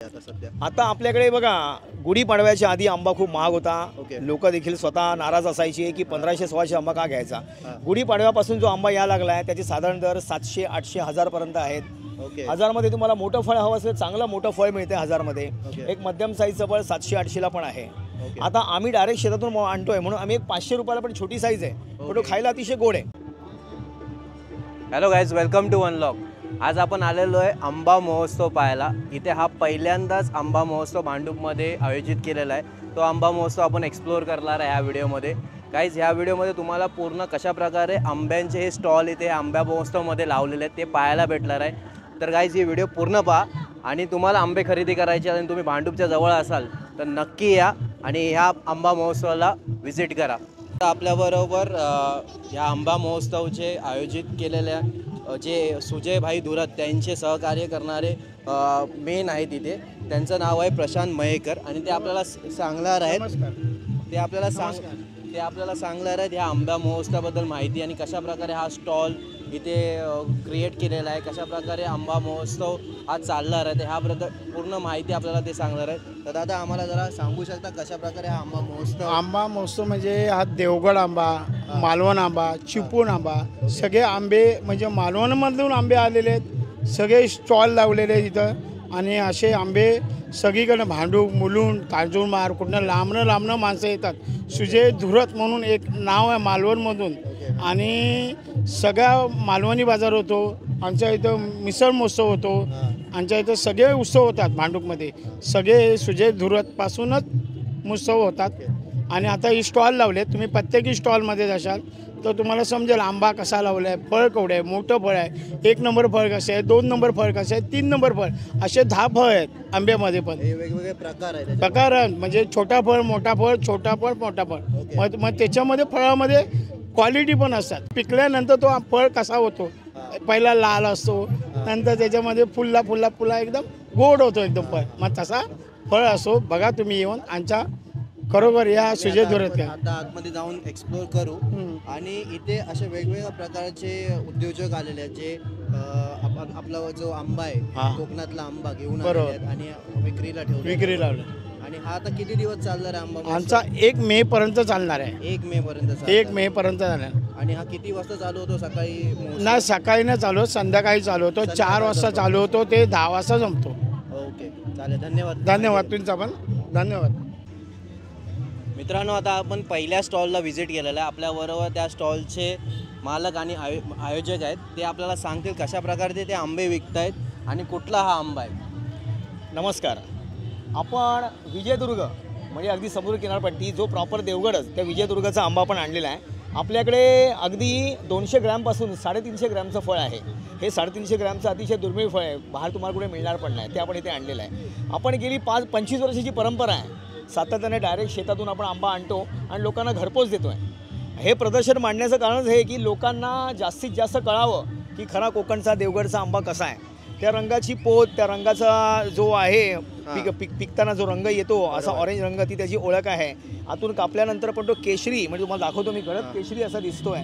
आता सध्या? आता आपल्याकडे बघा गुढीपाडव्याच्या आधी आंबा खूप महाग होता। लोक देखील स्वतः नाराज असायचे की 1500-1600 आंबा का घ्यायचा। गुढीपाडव्यापासून जो आंबा या लागला आहे त्याचे साधारण दर 700-800 1000 पर्यंत आहेत। 1000 मध्ये तुम्हाला मोठं फळ हवं असेल चांगलं मोठं फळ मिळते 1000 मध्ये। एक मध्यम साईजचं फळ 700-800 ला पण आहे। आता आम्ही डायरेक्ट शेतातून आणतोय म्हणून आम्ही एक 500 रुपयाला पण छोटी साईज आहे पण तो खायला अतिशय गोड आहे। Hello guys, welcome to unlock. आज आपण आलेलो आहे आंबा महोत्सव पाहायला। इथे हा पहिल्यांदाच आंबा महोत्सव भांडूपमध्ये आयोजित केलेला आहे। तो आंबा महोत्सव आपण एक्सप्लोअर करणार आहे ह्या व्हिडिओमध्ये। गाईज, ह्या व्हिडिओमध्ये तुम्हाला पूर्ण कशा प्रकारे आंब्यांचे हे स्टॉल इथे आंबा महोत्सवमध्ये लावलेले आहेत ते पाहायला भेटणार आहे। तर गाईज, ही व्हिडिओ पूर्ण पहा आणि तुम्हाला आंबे खरेदी करायचे आणि तुम्ही भांडूपच्या जवळ असाल तर नक्की या आणि ह्या आंबा महोत्सवाला व्हिजिट करा। आपल्याबरोबर या आंबा महोत्सवचे आयोजित केलेल्या जे सुजय भाई धुरत त्यांचे सहकार्य करणारे मेन आहेत इथे। त्यांचं नाव आहे प्रशांत मयेकर आणि ते आपल्याला सांगणार आहेत ते आपल्याला सांगणार आहेत ह्या आंबा महोत्सवाबद्दल माहिती आणि कशा प्रकारे हा स्टॉल इथे क्रिएट केलेला आहे, कशा प्रकारे आंबा महोत्सव हा चालणार आहे ह्याबद्दल पूर्ण माहिती आपल्याला ते सांगणार आहेत। तर दादा, आम्हाला जरा सांगू शकता कशा प्रकारे हा आंबा महोत्सव म्हणजे हा देवगड आंबा, मालवण आंबा, चिपळूण आंबा, सगळे आंबे म्हणजे मालवणमधून आंबे आलेले आहेत। सगळे स्टॉल लावलेले आहेत इथं आणि असे आंबे सगळीकडे भांडूप, मुलुंड, कांजूरमार्ग कुठनं लांबनं माणसं येतात। सुजय धुरत म्हणून एक नाव आहे मालवणमधून आणि सगळा मालवणी बाजार होतो। आमच्या इथं मिसळ महोत्सव होतो। आमच्या इथं सगळे उत्सव होतात भांडूपमध्ये, सगळे सुजय धुरतपासूनच उत्सव होतात। आणि आता ही स्टॉल लावले, तुम्ही प्रत्येकी स्टॉलमध्ये जाशाल तर तुम्हाला समजेल आंबा कसा लावला आहे, फळ केवढं आहे, मोठं फळ आहे, 1 नंबर फळ कसं आहे, 2 नंबर फळ कसं आहे, 3 नंबर फळ, असे 10 फळ आहेत आंब्यामध्ये पण वेगवेगळे प्रकार आहेत। म्हणजे छोटा फळ, मोठा फळ, छोटा फळ, मोठा फळ। मग त्याच्यामध्ये फळामध्ये क्वालिटी पण असतात। पिकल्यानंतर तो फळ कसा होतो, पहिला लाल असतो, नंतर त्याच्यामध्ये फुल्ला एकदम गोड होतो एकदम फळ। मग तसा फळ असो, बघा तुम्ही येऊन आमच्या खरोबर या सुजय धुरत आता आतमध्ये जाऊन एक्सप्लोर करू। आणि इथे असे वेगवेगळ्या प्रकारचे उद्योजक आलेले आहेत जे आपला जो आंबा आहे कोकणातला आंबा घेऊन आलेले आहेत आणि विक्रीला लावलं। आणि हा आता किती दिवस चालणार आहे आंबा? आमचा 1 मे पर्यंत चालणार आहे। 1 मे पर्यंत 1 मे पर्यंत चालणार। आणि हा किती वाजता चालू होतो? सकाळी ना, सकाळी नाही चालू होत, संध्याकाळी चालू होतो। 4 वाजता चालू होतो ते 10 वाजता जमतो। ओके, चालेल, धन्यवाद। धन्यवाद तुमचा पण धन्यवाद। मित्रांनो, आता आपण पहिल्या स्टॉलला व्हिजिट केलेलं आहे। आपल्याबरोबर त्या स्टॉलचे मालक आणि आयोजक आहेत, ते आपल्याला सांगतील कशा प्रकारे ते आंबे विकत आहेत आणि कुठला हा आंबा आहे। नमस्कार, आपण विजयदुर्ग म्हणजे अगदी समुद्र किनारपट्टी जो प्रॉपर देवगडच त्या विजयदुर्गाचा आंबा आपण आणलेला आहे। आपल्याकडे अगदी 200 ग्रॅमपासून 350 ग्रॅमचं फळ आहे। हे 350 ग्रॅमचं अतिशय दुर्मिळ फळ आहे, बाहेर तुम्हाला कुठे मिळणार पण नाही, ते आपण इथे आणलेलं आहे। आपण गेली 25 वर्षाची परंपरा आहे, सातत्याने डायरेक्ट शेतातून आपण आंबा आणतो आणि लोकांना घरपोच देतो आहे। हे प्रदर्शन मांडण्याचं कारणच हे की लोकांना जास्तीत जास्त कळावं की खरा कोकणचा देवगडचा आंबा कसा आहे। त्या रंगाची पोत, त्या रंगाचा जो आहे पिकताना जो रंग येतो असा ऑरेंज रंग, ती त्याची ओळख आहे। आतून कापल्यानंतर पण तो केशरी, म्हणजे तुम्हाला दाखवतो मी, गडद केशरी असा दिसतोय।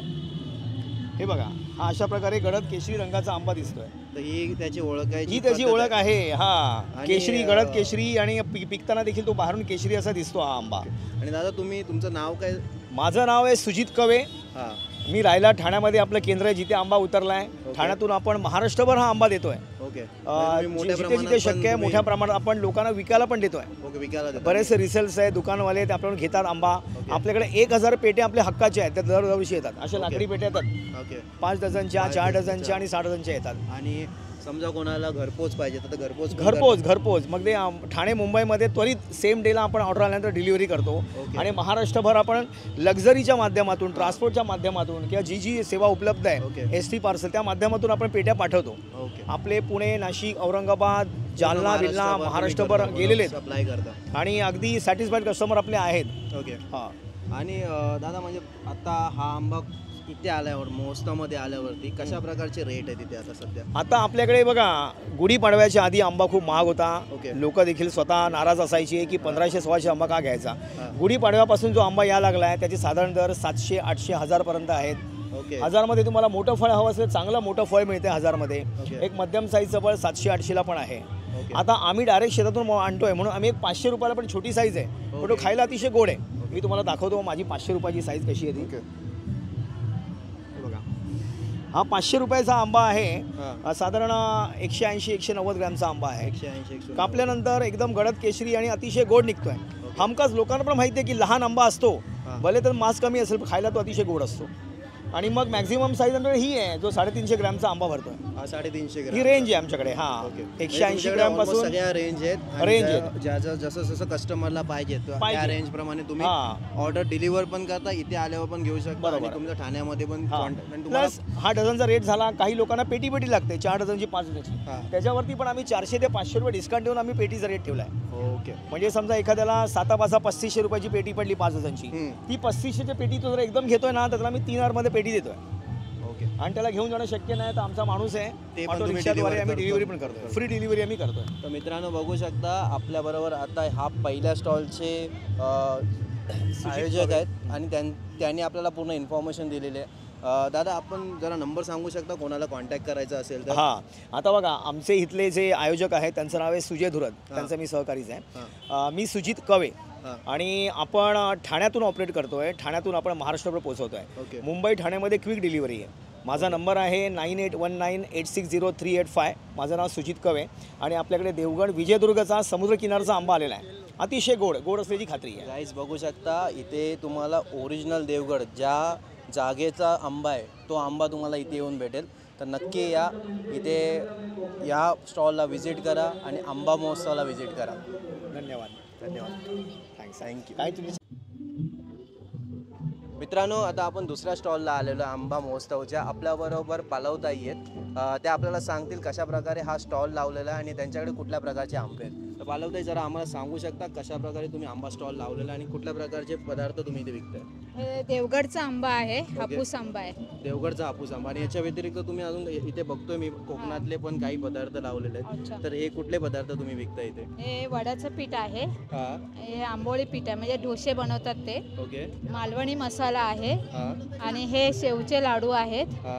हे बघा, हा अशा प्रकारे गडद केशरी रंगाचा आंबा दिसतोय। तर ही त्याची ओळख आहे, ही त्याची ओळख आहे। हा केशरी, गडद केशरी आणि पिकताना देखील तो बाहेरून केशरी असा दिसतो हा आंबा। आणि दादा, तुमचं नाव काय? माझं नाव आहे सुजित कवे। मी राहिला ठाण्यामध्ये आपलं केंद्र आहे, जिथे आंबा उतरला आहे। ठाण्यातून आपण महाराष्ट्रभर हा आंबा देतोय। जिथे शक्य आहे मोठ्या प्रमाणात आपण लोकांना विकायला पण देतोय। बरेचसे रिसेल्स आहे, दुकानवाले ते आपल्याकडून घेतात आंबा। आपल्याकडे 1000 पेट्या आपल्या हक्काचे आहेत, त्या दरवर्षी येतात। अशा लाकडी पेट्या येतात, 5 डझनच्या, 4 डझनच्या आणि 6 डझनच्या येतात। आणि समजा कोणाला घरपोच पाहिजे तर घरपोच मग ते ठाणे मुंबईमध्ये त्वरित सेम डेला आपण ऑर्डर आल्यानंतर डिलिव्हरी करतो। आणि महाराष्ट्रभर आपण लक्झरीच्या माध्यमातून, ट्रान्सपोर्टच्या माध्यमातून किंवा जी सेवा उपलब्ध आहे ST पार्सल, त्या माध्यमातून आपण पेट्या पाठवतो। आपले पुणे, नाशिक, औरंगाबाद, जालना, बिल्ला महाराष्ट्रभर गेलेले सप्लाय करतात आणि अगदी सॅटिस्फाईड कस्टमर आपले आहेत। आणि दादा, म्हणजे आता हा आंबा इथे आल्यावर महोत्सवामध्ये आल्यावरती कशा प्रकारचे रेट आहे तिथे आता सध्या? आता आपल्याकडे बघा गुढीपाडव्याच्या आधी आंबा खूप महाग होता। लोक देखील स्वतः नाराज असायचे की 1500-1600 आंबा का घ्यायचा। गुढीपाडव्यापासून जो आंबा या लागला आहे त्याचे साधारण दर 700-800 1000 पर्यंत आहेत। 1000 मध्ये तुम्हाला मोठं फळ हवं असेल चांगलं मोठं फळ मिळते 1000 मध्ये। एक मध्यम साईजचं फळ 700-800 ला पण आहे। ओके. आता आम्ही डायरेक्ट शेतातून आणतोय म्हणून आम्ही एक 500 रुपयाला पण छोटी साईज आहे, पण तो खायला अतिशय गोड आहे. मी तुम्हाला दाखवतो माझी 500 रुपयाची साईज कशी आहे ती. ओके. हे बघा, हा 500 रुपयाचा आंबा आहे. हां. साधारण 180-190 ग्रॅमचा आंबा आहे. 180 कापल्यानंतर एकदम गडद केशरी आणि अतिशय गोड निघतोय. हमखास लोकांना पण माहिती आहे की लहान आंबा असतो, भले तर मास कमी असेल पण खायला तो अतिशय गोड असतो. आणि मग मॅक्झिमम साईज आमच्याकडे ही आहे जो 350 ग्रॅमचा आंबा भरतोय. हा 350 ग्रॅम ही रेंज आहे आमच्याकडे. हा, ओके. 180 ग्रॅम पासून सगळ्या रेंज आहेत आणि रेंज ज्या- आहेत. ज्याचं जसं जसं कस्टमरला पाहिजे त्या पाहिजे. रेंज प्रमाणे तुम्ही हा. ऑर्डर डिलिव्हर पण करता, इथे आल्यावर पण घेऊ शकता बरोबर. आणि तुमच्या ठाण्यामध्ये पण हा. contact- आणि तुम्हाला प्लस हा डझनचा रेट झाला. काही लोकांना पेटी पेटी लागते 4 डझनची 5 डझनची. हा. त्याच्यावरती पण आम्ही 400 ते 500 रुपये डिस्काउंट देऊन आम्ही पेटीचा रेट ठेवला आहे. ओके. म्हणजे समजा एखाद्याला 7-5 3500 रुपयाची पेटी पडली 5 डझनची, ती 3500ची पेटी तो जर एकदम घेतोय ना तर त्याला मी 3 hourमध्ये पेटी देतोय. ओके. आणि त्याला घेऊन जाणं शक्य नाही तर आमचा माणूस आहे, ते पण ऑटो तुम्ही रिक्षाद्वारे deliver आम्ही करतो. डिलिव्हरी पण करतोय. फ्री डिलिव्हरी आम्ही करतोय. तर मित्रांनो बघू शकता आपल्याबरोबर आता हा पहिल्या स्टॉलचे आयोजक आहेत आणि त्यांनी आपल्याला पूर्ण इन्फॉर्मेशन दिलेली आहे. दादा आपण जरा नंबर सांगू शकता कोणाला कॉन्टॅक्ट करायचा असेल तर? हां, आता बघा आमचे इथले जे आयोजक आहेत त्यांचं नाव आहे सुजय धुरत, त्यांचं मी सहकारीच आहे. मी सुजित कवे आणि आपण ठाण्यातून ऑपरेट करतोय. ठाण्यातून आपण महाराष्ट्रावर पोहोचवतोय. ओके. मुंबई ठाण्यामध्ये क्विक डिलिव्हरी आहे. माझा नंबर आहे 9819860385. माझं नाव सुजित कवे आणि आपल्याकडे देवगड विजयदुर्गचा समुद्रकिनारचा आंबा आलेला आहे. अतिशय गोड असल्याची खात्री आहे. गाईज बघू शकता इथे तुम्हाला ओरिजिनल देवगड ज्या जागेचा आंबा आहे तो आंबा तुम्हाला इथे येऊन भेटेल. तर नक्की या इथे या स्टॉलला व्हिजिट करा आणि आंबा महोत्सवाला व्हिजिट करा. धन्यवाद. थँक्स. थँक्यू. काय तुम्ही मित्रांनो आता आपण दुसऱ्या स्टॉलला आलेलो आहे आंबा महोत्सवच्या. आपल्याबरोबर पालवताई आहेत. त्या आपल्याला सांगतील कशा प्रकारे हा स्टॉल लावलेला आहे आणि त्यांच्याकडे कुठल्या प्रकारचे आंबे आहेत. तर पालवताई जरा आम्हाला सांगू शकता कशा प्रकारे तुम्ही आंबा स्टॉल लावलेला आणि कुठल्या प्रकारचे पदार्थ तुम्ही इथे विकताय? हे देवगडचा आंबा आहे, हापूस आंबा आहे. देवगडचा हापूस आंबा आणि याच्या व्यतिरिक्त तुम्ही अजून इथे बघतोय मी कोकणातले पण काही पदार्थ लावलेले आहेत. अच्छा. तर हे कुठले पदार्थ तुम्ही विकता इथे? हे वड्याचं पीठ आहे, हा. हे आंबोळी पीठ आहे म्हणजे डोसे बनवतात ते. ओके. मालवणी मसाला आहे हा. आणि हे शेवचे लाडू आहेत, हा.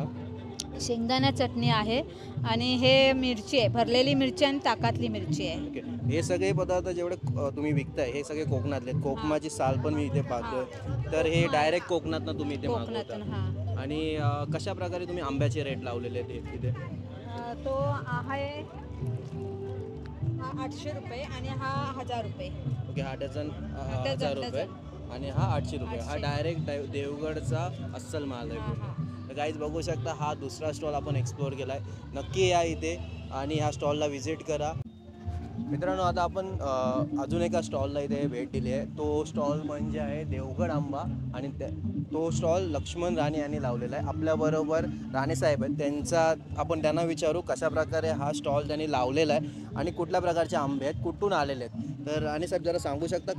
शेंगदाणा चटणी आहे आणि हे मिरची आहे, भरलेली मिरची आणि ताकातली मिरची आहे. ओके. हे सगळे पदार्थ जेवढे तुम्ही विकताय हे सगळे कोकणातले आहेत. कोकमाची साल पण मी इथे पाहतोय. तर हे डायरेक्ट कोकणातनं तुम्ही इथे कोकणातून. मागवता. हां, आणि कशा प्रकारे तुम्ही आंब्याचे रेट लावलेले आहेत इथे? तो आहे हा 800 रुपये आणि हा 1000 रुपये. ओके. हा डझन डझन, 1000 रुपये आणि हा 800 रुपये. हा 800. डायरेक्ट देवगडचा अस्सल माल आहे हां, पूर्ण. हां. तर गाईज बघू शकता हा दुसरा स्टॉल आपण एक्सप्लोअर केला आहे. नक्की या इथे आणि ह्या स्टॉलला व्हिजिट करा. मित्रांनो आता आपण अजून एका स्टॉलला इथे भेट दिली आहे. तो स्टॉल म्हणजे आहे देवगड आंबा आणि तो स्टॉल लक्ष्मण राणे यांनी लावलेला आहे. आपल्याबरोबर राणेसाहेब आहेत, आपण त्यांना विचारू कशा प्रकारे हा स्टॉल त्यांनी लावलेला आहे आणि कुठल्या प्रकारचे आंबे आहेत, कुठून आलेले आहेत. तर राणेसाहेब जरा सांगू शकता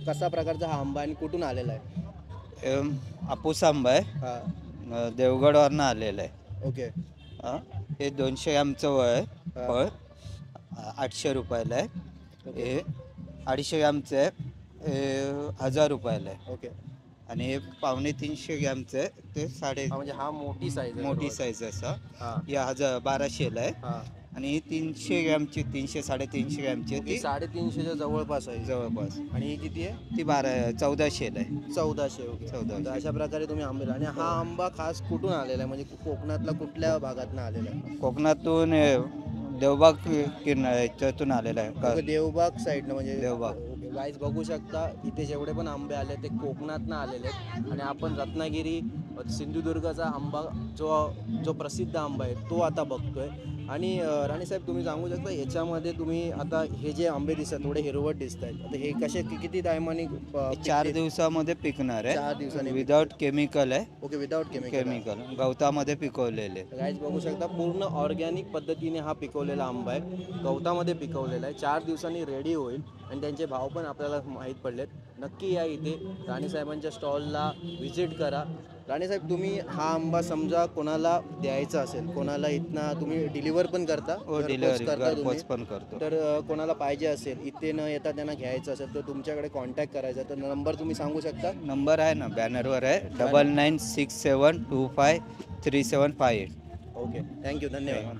कशा प्रकारचा हा आंबा आणि कुठून आलेला आहे? हापूस आंबा आहे, हां. देवगडवरनं आलेलं आहे. ओके. हे 200 ग्रॅमचं वय आहे हां. फळ, 800 रुपयाला आहे. हे 250 ग्रॅमचं आहे, हे 1000 रुपयाला आहे. ओके. आणि हे 350 ग्रॅमचं आहे, ते म्हणजे हा मोठी साईज आहे. मोठी साईज असं. हां. या 1200ला आहे. हां. आणि ही 300 ग्रॅमची, 300-350 ग्रॅमची आहे, ती ती 350च्या जवळपास आहे. जवळपास. आणि ही किती आहे? ती 1400ला आहे. 1400. ओके. 1400. तर अशा प्रकारे तुम्ही आंबे आणि हा आंबा खास कुठून आलेला आहे, म्हणजे कोकणातला कुठल्या भागातून आलेला आहे? कोकणातून देवबाग याच्यातून आलेला आहे ओके, देवबाग साईडनं म्हणजे देवबाग. ओके. गाईज बघू शकता इथे जेवढे पण आंबे आले ते कोकणातनं आलेले आहेत आणि आपण रत्नागिरी सिंधुदुर्गचा आंबा जो प्रसिद्ध आंबा आहे तो आता बघतोय. आणि राणेसाहेब तुम्ही सांगू शकता याच्यामध्ये तुम्ही आता हे जे आंबे दिसतात थोडे हिरवट दिसत आहेत, आता हे कसे किती टायमाने 4 दिवसामध्ये पिकणार 4 आहे. दिवसांनी विदाउट केमिकल आहे. ओके. विदाउट केमिकल गवतामध्ये पिकवलेले. गाईज बघू शकता पूर्ण ऑर्गॅनिक पद्धतीने हा पिकवलेला आंबा आहे, गवतामध्ये पिकवलेला आहे. 4 दिवसांनी रेडी होईल आणि त्यांचे भाव पण आपल्याला माहीत पडलेत. नक्की या इथे राणेसाहेबांच्या स्टॉलला व्हिजिट करा. राणेसाहेब तुम्ही हा आंबा समजा कोणाला द्यायचा असेल, कोणाला इथनं तुम्ही डिलिव्हर पण करता? डिलिव्हरी करता घरपोच पण करतो. तर कोणाला पाहिजे असेल इथे न येता त्यांना घ्यायचं असेल तर तुमच्याकडे कॉन्टॅक्ट करायचा तर नंबर तुम्ही सांगू शकता? नंबर आहे ना बॅनरवर आहे, 9967253758. ओके. थँक्यू. धन्यवाद.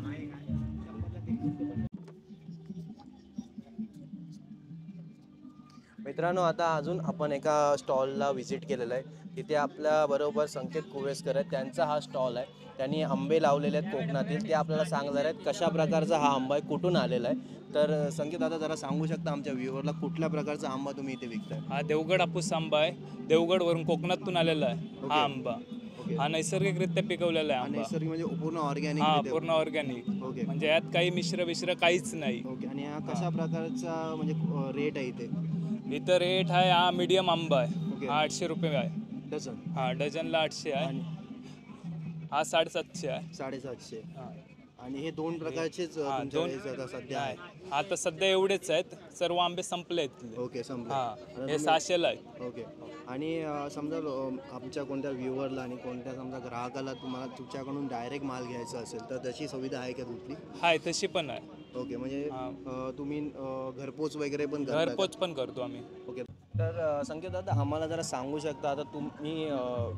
मित्रांनो, आता अजून आपण एका स्टॉलला व्हिजिट केलेलं आहे. तिथे आपल्या बरोबर संकेत कुवेसकर आहेत. त्यांचा हा स्टॉल आहे. त्यांनी आंबे लावलेले आहेत कोकणातील. ते आपल्याला सांगणार आहेत कशा प्रकारचा हा आंबा आहे, कुठून आलेला आहे. तर संकेत, आता जरा सांगू शकता आमच्या व्ह्यूअरला कुठल्या प्रकारचा आंबा तुम्ही इथे विकताय? हा देवगड हापूस आंबा आहे. देवगडवरून कोकणातून आलेला आहे ओके. हा आंबा. ओके. हा नैसर्गिकरित्या पिकवलेला आहे आंबा. नैसर्गिक म्हणजे पूर्ण ऑर्गॅनिक? हा पूर्ण ऑर्गॅनिक. ओके. म्हणजे यात काही मिश्र काहीच नाही. ओके. आणि हा कशा प्रकारचा म्हणजे रेट आहे इथे? इथं रेट आहे, हा मीडियम आंबा ओके. आहे. हा 800 रुपये आहे. डझन? हा डझनला 800 आहे. आणि हा 750 आहे. 750. हा. आणि हे दोन प्रकारचेच हा, तुमच्याकडे आता सध्या आहे? नाही. आता सध्या एवढेच आहेत. सर्व आंबे संपले आहेत तिथले. ओके, संपलं. हा आता हे तुम्ही- 600ला आहे. ओके. आणि समजा आमच्या कोणत्या व्ह्युअरला आणि कोणत्या समजा ग्राहकाला तुम्हाला तुमच्याकडून डायरेक्ट माल घ्यायचा असेल तर तशी सुविधा आहे का कुठली? हाय तशी पण आहे. ओके. म्हणजे हा. तुम्ही घरपोच वगैरे पण करता का? घरपोच पण करतो आम्ही. ओके. तर संकेत दादा, आम्हाला जरा सांगू शकता, आता तुम्ही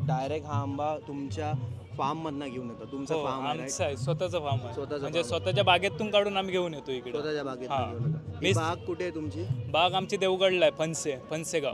डायरेक्ट हा आंबा तुमच्या फार्ममधनं घेऊन येता? तुमचं हो, फार्म आहे, आमचं आहे, स्वतःचं फार्म आहे. स्वतःचं म्हणजे farm आहे. स्वतःच्या बागेतून काढून आम्ही घेऊन येतो इकडे. स्वतःच्या बागेत हा. घेऊन येता? ही मीच- बाग कुठे आहे तुमची? बाग आमची देवगडला आहे, फणसेगाव. पंचेगाव.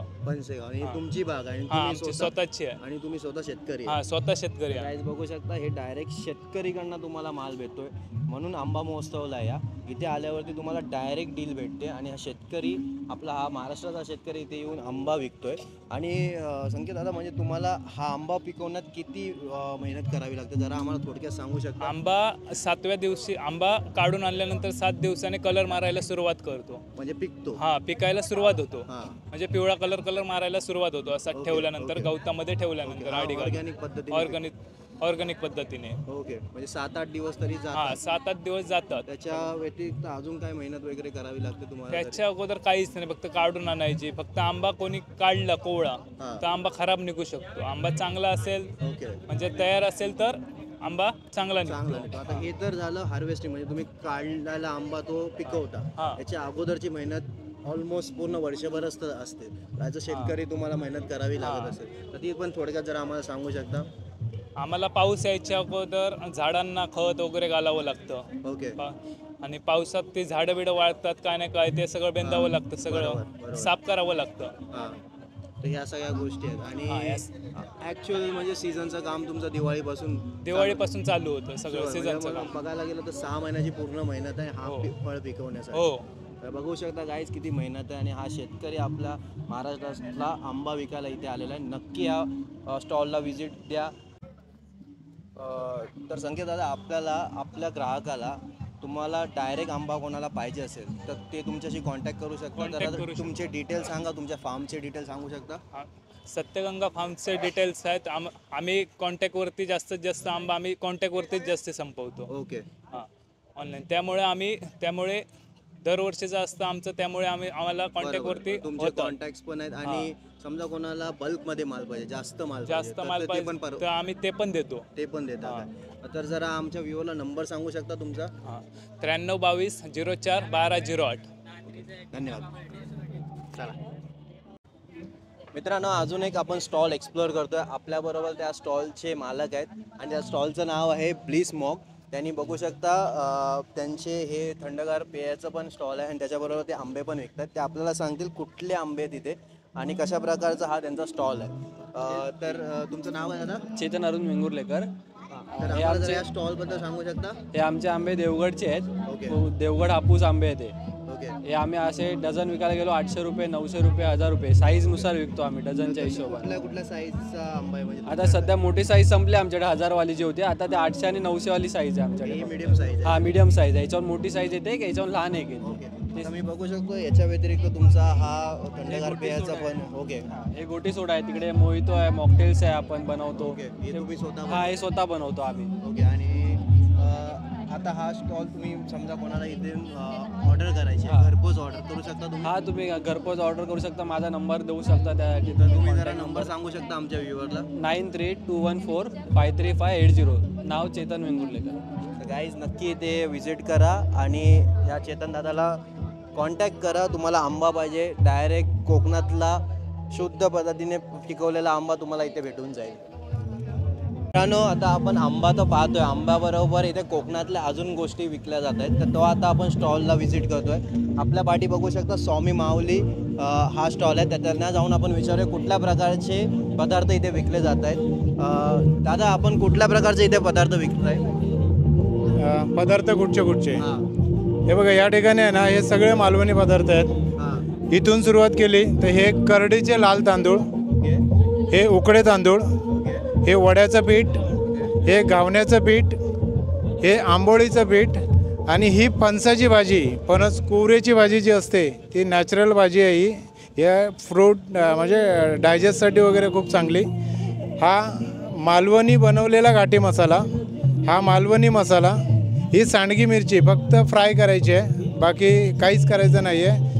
आणि हा. तुमची बाग आहे आणि हा तुम्ही आमची स्वतःची आहे. आणि तुम्ही स्वतः शेतकरी आहे? हा स्वतः शेतकरी आहे. गाईज बघू शकता, हे डायरेक्ट शेतकरीकडनं तुम्हाला माल भेटतोय. म्हणून आंबा महोत्सवला या इथे आल्यावरती तुम्हाला डायरेक्ट डील भेटते. आणि हा शेतकरी, आपला हा महाराष्ट्राचा शेतकरी इथे येऊन आंबा विकतोय. आणि संकेत दादा, म्हणजे तुम्हाला हा आंबा पिकवण्यात किती मेहनत करावी लागते, जरा आम्हाला थोडक्यात सांगू शकता? आंबा 7व्या दिवशी, आंबा काढून आणल्यानंतर 7 दिवसाने कलर मारायला सुरुवात करतो. म्हणजे पिकतो? हा पिकायला सुरुवात होतो. हा. म्हणजे पिवळा कलर मारायला सुरुवात होतो असा ओके, ठेवल्यानंतर, ओके. गवतामध्ये ठेवल्यानंतर आडी ऑर्गॅनिक पद्धतीने? ऑर्गॅनिक पद्धतीने. ओके. म्हणजे 7-8 दिवस तरी हा जातात? 7-8 दिवस जातात. त्याच्या व्यतिरिक्त अजून काय मेहनत वगैरे करावी लागते तुम्हाला? त्याच्या अगोदर काहीच नाही, फक्त काढून आणायची. फक्त आंबा कोणी काढला कोवळा हा. तर आंबा खराब निघू शकतो. आंबा चांगला असेल, ओके. म्हणजे तयार असेल तर आंबा चांगला चांगला निघतो. निघतो. आता हे तर झालं हार्वेस्टिंग, म्हणजे तुम्ही काढलेला आंबा तो पिकवता. हा. याच्या अगोदरची मेहनत ऑलमोस्ट पूर्ण वर्षभरच असते. ॲज अ शेतकरी तुम्हाला मेहनत करावी लागत असेल, तर ती पण थोडक्यात जरा आम्हाला सांगू शकता? आम्हाला पाऊस यायच्या अगोदर झाडांना खत वगैरे घालावं लागतं. ओके. आणि पावसात ते झाडं बिडं वाळतात काय नाही काय, ते सगळं बेंदावं लागतं, बरोबर, सगळं बरोबर. साफ करावं लागतं. हां. तर ह्या सगळ्या गोष्टी आहेत. हा, आणि यास- ॲक्च्युअल म्हणजे सीझनचं काम तुमचं दिवाळीपासून दिवाळीपासून चालू होतं सगळं म्हणजे सीझनचं मला काम. बघायला गेलं तर 6 महिन्याची पूर्ण मेहनत आहे हा हो. फळ पिकवण्यासाठी. हो. तर बघू शकता गाईज किती मेहनत आहे. आणि हा शेतकरी आपला महाराष्ट्रातला आंबा विकायला इथे आलेला आहे. नक्की ह्या स्टॉलला व्हिजिट द्या. तर संकेत दादा, आपल्या ग्राहकाला तुम्हाला डायरेक्ट आंबा कोणाला पाहिजे असेल तर ते तुमच्याशी कॉन्टॅक्ट करू शकता. Contact तर करू शकता. तुमचे डिटेल सांगा, तुमच्या फार्मचे डिटेल सांगू शकता? सत्यगंगा फार्मचे डिटेल्स आहेत. आम्ही कॉन्टॅक्टवरती जास्तीत जास्त आंबा आम्ही कॉन्टॅक्टवरतीच जास्त संपवतो. ओके. हां ऑनलाईन. त्यामुळे दरवर्षीचं असतं आमचं, त्यामुळे आम्हाला कॉन्टॅक्टवरती बरोबर. तुमचे होतं. कॉन्टॅक्ट्स पण आहेत. आणि समजा कोणाला बल्कमध्ये माल पाहिजे, जास्त माल जास्त तर माल ते पाहिजे पण तर आम्ही ते पण देतो. ते पण देतात काय? तर जरा आमच्या व्ह्यूअरला नंबर सांगू शकता तुमचा? हां 9322 04 1208. धन्यवाद. चला मित्रांनो, अजून एक आपण स्टॉल एक्सप्लोअर करतोय. आपल्याबरोबर त्या स्टॉलचे मालक आहेत आणि त्या स्टॉलचं नाव आहे ब्लिस मॉग. त्यांनी बघू शकता त्यांचे हे थंडगार पेयाचं पण स्टॉल आहे आणि त्याच्याबरोबर ते आंबे पण विकतात. ते आपल्याला सांगतील कुठले आंबे आहेत तिथे आणि कशा प्रकारचा हा त्यांचा स्टॉल आहे. तर तुमचं नाव आहे दादा? चेतन अरुण वेंगुर्लेकर. तर आम्हाला जरा या स्टॉलबद्दल सांगू शकता? हे आमचे आंबे देवगडचे आहेत. ओके. देवगड हापूस आंबे आहेत ओके. हे आम्ही असे डझन विकायला गेलो 800 रुपये, 900 रुपये, 1000 रुपये साईजनुसार विकतो आम्ही डझनच्या हिशोबाने. कुठल्या साईजचा आंबा आहे म्हणजे? आता सध्या मोठी साईज संपली आमच्याकडे, 1000वाली जी होती, आता ते 800 आणि 900वाली साईज आहे ही आमच्याकडे. मीडियम साईज आहे? हा मीडियम साईज आहे. याच्यावर मोठी साईज येते, याच्यावर लहान एक येते. ओके. तर मी बघू शकतो याच्या व्यतिरिक्त तुमचा हा थंडगार पेयाचा पण. ओके. हे गोटी सोडा आहे, तिकडे मोहितो आहे, मॉकटेल्स आहे आपण बनवतो. ओके. हे तुम्ही स्वतः हा हे स्वतः बनवतो आम्ही. ओके. आणि आता हा स्टॉल तुम्ही समजा कोणाला इथे ऑर्डर करायची हा. घरपोच ऑर्डर करू शकता तुम्ही? हा तुम्ही घरपोच ऑर्डर करू शकता, माझा नंबर देऊ शकता त्या तिथं. तुम्ही जरा नंबर सांगू शकता आमच्या व्ह्यूअरला? 9321453580. नाव चेतन वेंगुर्लेकर. तर गाईज नक्की इथे व्हिजिट करा आणि या चेतन दादाला कॉन्टॅक्ट करा. तुम्हाला आंबा पाहिजे डायरेक्ट कोकणातला शुद्ध पद्धतीने पिकवलेला आंबा तुम्हाला इथे भेटून जाईल. मित्रांनो, आता आपण आंबा तर पाहतोय, आंब्याबरोबर इथे कोकणातल्या अजून गोष्टी विकल्या जात आहेत, तर तो आता आपण स्टॉलला व्हिजिट करतोय. आपल्या पाठी बघू शकता स्वामी माऊली हा स्टॉल आहे, तर त्यांना जाऊन आपण विचारूया कुठल्या प्रकारचे पदार्थ इथे विकले जात आहेत. दादा, आपण कुठल्या प्रकारचे इथे पदार्थ विकताय? पदार्थ कुठचे हां हे बघा, या ठिकाणी आहे ना, हे सगळे मालवणी पदार्थ आहेत. हां इथून सुरुवात केली तर हे करडीचे लाल तांदूळ, ओके हे उकडे तांदूळ, ओके हे वड्याचं पीठ, हे घावण्याचं पीठ, हे आंबोळीचं पीठ आणि ही फणसाची भाजी, फणस कुवरेची भाजी जी असते ती नॅचरल भाजी आहे ही. या फ्रूट म्हणजे डायजेस्टसाठी वगैरे खूप चांगली. हा मालवणी बनवलेला घाटी मसाला, हा मालवणी मसाला. ही सांडगी मिरची फक्त फ्राय करायची आहे, बाकी काहीच करायचं नाही आहे.